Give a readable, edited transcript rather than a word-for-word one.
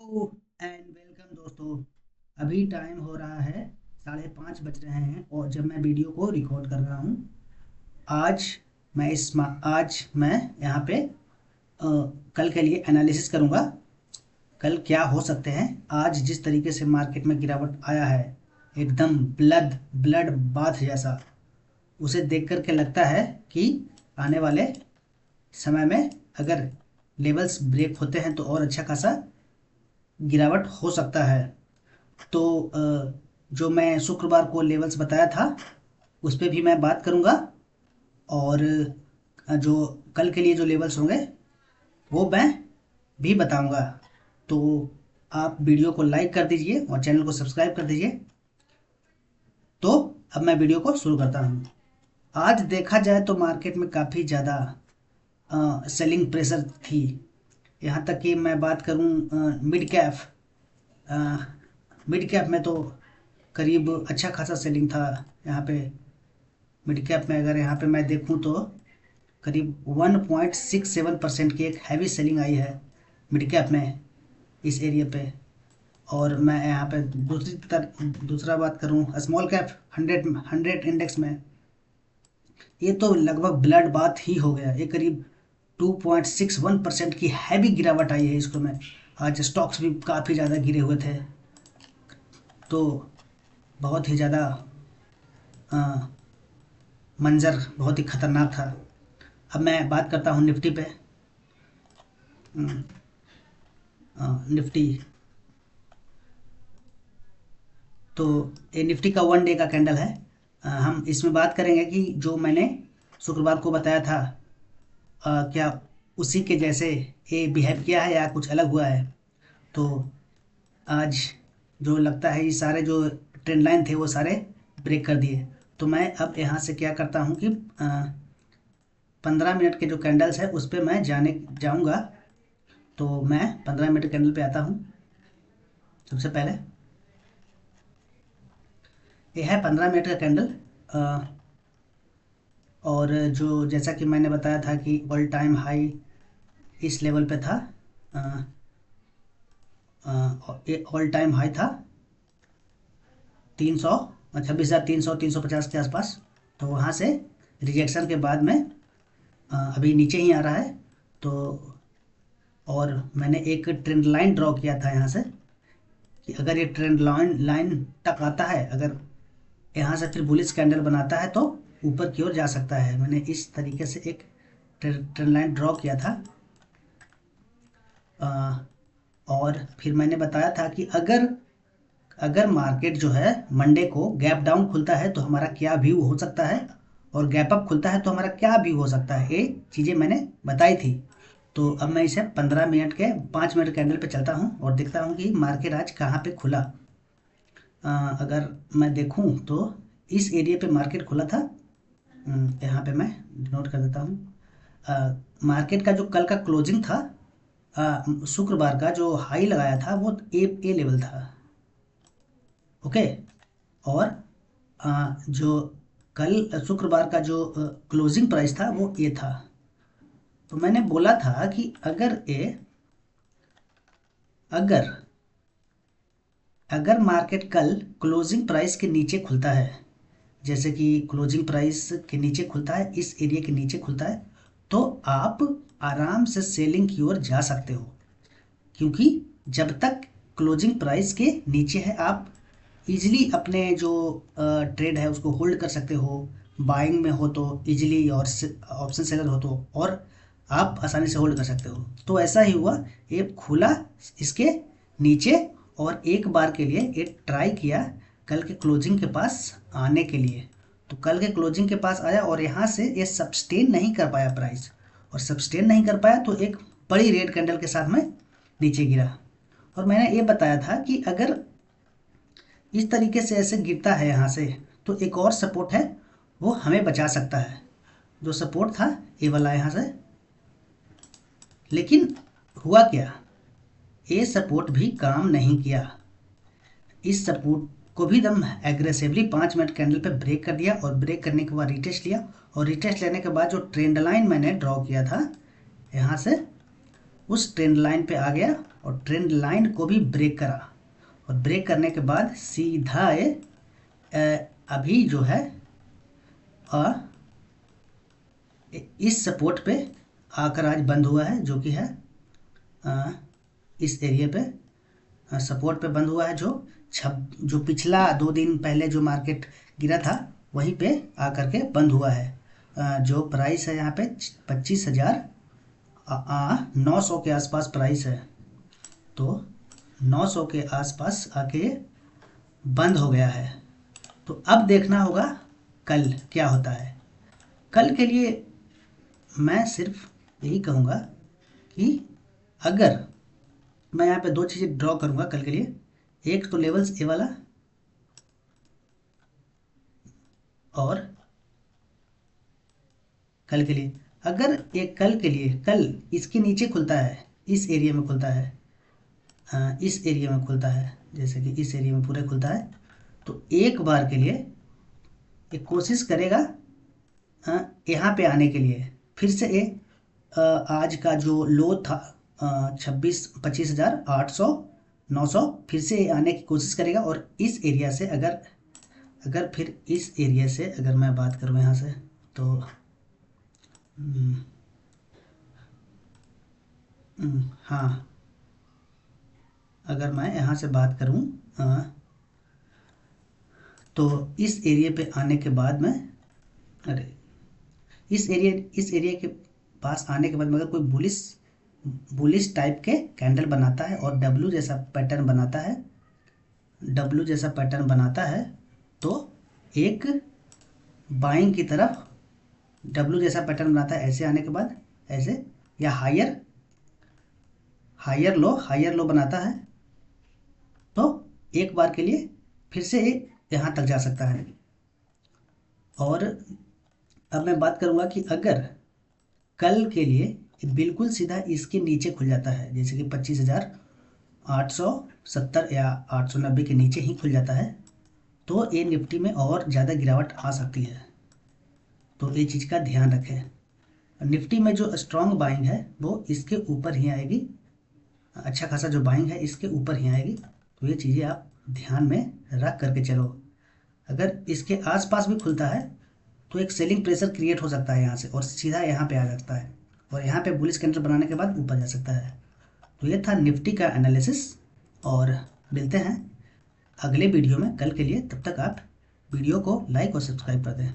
Hello and welcome दोस्तों। अभी time हो रहा है 5:30 बज रहे हैं और जब मैं वीडियो को रिकॉर्ड कर रहा हूँ। आज आज मैं यहाँ पे कल के लिए एनालिसिस करूँगा। कल क्या हो सकते हैं। आज जिस तरीके से मार्केट में गिरावट आया है, एकदम ब्लड ब्लड बाथ जैसा, उसे देख कर के लगता है कि आने वाले समय में अगर लेवल्स ब्रेक होते हैं तो और अच्छा खासा गिरावट हो सकता है। तो जो मैं शुक्रवार को लेवल्स बताया था उस पे भी मैं बात करूंगा, और जो कल के लिए जो लेवल्स होंगे वो मैं भी बताऊंगा। तो आप वीडियो को लाइक कर दीजिए और चैनल को सब्सक्राइब कर दीजिए। तो अब मैं वीडियो को शुरू करता हूँ। आज देखा जाए तो मार्केट में काफ़ी ज़्यादा सेलिंग प्रेशर थी। यहाँ तक कि मैं बात करूँ मिड कैप में तो करीब अच्छा खासा सेलिंग था। यहाँ पे मिड कैप में अगर यहाँ पे मैं देखूँ तो करीब 1.67% की एक हैवी सेलिंग आई है मिड कैप में, इस एरिया पे। और मैं यहाँ पे दूसरा बात करूँ स्मॉल कैप 100 इंडेक्स में, ये तो लगभग ब्लड बाथ ही हो गया। ये करीब 2.61% की हैवी गिरावट आई है इसको में। आज स्टॉक्स भी काफ़ी ज़्यादा गिरे हुए थे। तो बहुत ही ज़्यादा मंजर बहुत ही खतरनाक था। अब मैं बात करता हूँ निफ्टी पे। निफ्टी, तो ये निफ्टी का 1 डे का कैंडल है। हम इसमें बात करेंगे कि जो मैंने शुक्रवार को बताया था, क्या उसी के जैसे ये बिहेव किया है या कुछ अलग हुआ है। तो आज जो लगता है ये सारे जो ट्रेंड लाइन थे वो सारे ब्रेक कर दिए। तो मैं अब यहाँ से क्या करता हूँ कि 15 मिनट के जो कैंडल्स है उस पर मैं जाऊँगा। तो मैं 15 मिनट कैंडल पे आता हूँ। सबसे पहले ये है 15 मिनट का कैंडल। और जो जैसा कि मैंने बताया था कि ऑल टाइम हाई इस लेवल पे था। ये ऑल टाइम हाई था 300, 26,300 350 के आसपास। तो वहाँ से रिजेक्शन के बाद में अभी नीचे ही आ रहा है। तो और मैंने एक ट्रेंड लाइन ड्रॉ किया था यहाँ से कि अगर ये ट्रेंड लाइन तक आता है, अगर यहाँ से फिर बुलिश कैंडल बनाता है तो ऊपर की ओर जा सकता है। मैंने इस तरीके से एक ट्रेंड लाइन ड्रॉ किया था। और फिर मैंने बताया था कि अगर अगर मार्केट जो है मंडे को गैप डाउन खुलता है तो हमारा क्या व्यू हो सकता है, और गैप अप खुलता है तो हमारा क्या व्यू हो सकता है, ये चीज़ें मैंने बताई थी। तो अब मैं इसे 15 मिनट के 5 मिनट कैंडल पे चलता हूँ और देखता हूँ कि मार्केट आज कहाँ पे खुला। अगर मैं देखूँ तो इस एरिया पे मार्केट खुला था। यहाँ पे मैं नोट कर देता हूँ। मार्केट का जो कल का क्लोजिंग था, शुक्रवार का जो हाई लगाया था वो ए लेवल था। ओके। और जो कल शुक्रवार का जो क्लोजिंग प्राइस था वो ये था। तो मैंने बोला था कि अगर अगर मार्केट कल क्लोजिंग प्राइस के नीचे खुलता है, जैसे कि क्लोजिंग प्राइस के नीचे खुलता है, इस एरिया के नीचे खुलता है, तो आप आराम से सेलिंग की ओर जा सकते हो। क्योंकि जब तक क्लोजिंग प्राइस के नीचे है आप इजीली अपने जो ट्रेड है उसको होल्ड कर सकते हो। बाइंग में हो तो इजीली, और ऑप्शन सेलर हो तो और आप आसानी से होल्ड कर सकते हो। तो ऐसा ही हुआ, ये खुला इसके नीचे और एक बार के लिए ये ट्राई किया कल के क्लोजिंग के पास आने के लिए। तो कल के क्लोजिंग के पास आया और यहाँ से ये सब्सटेन नहीं कर पाया प्राइस, और सब्सटेन नहीं कर पाया तो एक बड़ी रेड कैंडल के साथ में नीचे गिरा। और मैंने ये बताया था कि अगर इस तरीके से ऐसे गिरता है यहाँ से तो एक और सपोर्ट है वो हमें बचा सकता है। जो सपोर्ट था ये वाला यहाँ से। लेकिन हुआ क्या, ये सपोर्ट भी काम नहीं किया। इस सपोर्ट को भी एकदम एग्रेसिवली 5 मिनट कैंडल पे ब्रेक कर दिया, और ब्रेक करने के बाद रिटेस्ट लिया। और रिटेस्ट लेने के बाद जो ट्रेंड लाइन मैंने ड्रॉ किया था यहाँ से, उस ट्रेंड लाइन पे आ गया और ट्रेंड लाइन को भी ब्रेक करा, और ब्रेक करने के बाद सीधा ये अभी जो है इस सपोर्ट पे आकर आज बंद हुआ है, जो कि है इस एरिया पे सपोर्ट पे बंद हुआ है, जो पिछला 2 दिन पहले जो मार्केट गिरा था वहीं पे आकर के बंद हुआ है। जो प्राइस है यहाँ पे 25,900 के आसपास प्राइस है, तो 900 के आसपास आके बंद हो गया है। तो अब देखना होगा कल क्या होता है। कल के लिए मैं सिर्फ यही कहूँगा कि अगर मैं यहाँ पे 2 चीज़ें ड्रॉ करूँगा कल के लिए, एक तो लेवल्स ए वाला और कल के लिए अगर एक कल के लिए कल इसके नीचे खुलता है, इस एरिया में खुलता है, इस एरिया में खुलता है, जैसे कि इस एरिया में पूरे खुलता है, तो एक बार के लिए एक कोशिश करेगा यहाँ पे आने के लिए। फिर से आज का जो लो था 25,800 फिर से आने की कोशिश करेगा। और इस एरिया से अगर फिर इस एरिया से अगर मैं बात करूँ यहाँ से, तो हाँ, अगर मैं यहाँ से बात करूँ तो इस एरिया पे आने के बाद में इस एरिया के पास आने के बाद में अगर कोई बुलिश टाइप के कैंडल बनाता है और डब्ल्यू जैसा पैटर्न बनाता है, तो एक बाइंग की तरफ डब्ल्यू जैसा पैटर्न बनाता है, ऐसे आने के बाद ऐसे, या हायर लो बनाता है, तो एक बार के लिए फिर से यहाँ तक जा सकता है। और अब मैं बात करूँगा कि अगर कल के लिए बिल्कुल सीधा इसके नीचे खुल जाता है, जैसे कि 25,870 या 890 के नीचे ही खुल जाता है, तो ये निफ्टी में और ज़्यादा गिरावट आ सकती है। तो ये चीज़ का ध्यान रखें। निफ्टी में जो स्ट्रॉन्ग बाइंग है वो इसके ऊपर ही आएगी, अच्छा खासा जो बाइंग है इसके ऊपर ही आएगी। तो ये चीज़ें आप ध्यान में रख करके चलो। अगर इसके आसपास भी खुलता है तो एक सेलिंग प्रेशर क्रिएट हो सकता है यहाँ से, और सीधा यहाँ पे आ सकता है, और यहाँ पे बुलिश कैंडल बनाने के बाद ऊपर जा सकता है। तो ये था निफ्टी का एनालिसिस, और मिलते हैं अगले वीडियो में कल के लिए। तब तक आप वीडियो को लाइक और सब्सक्राइब कर दें।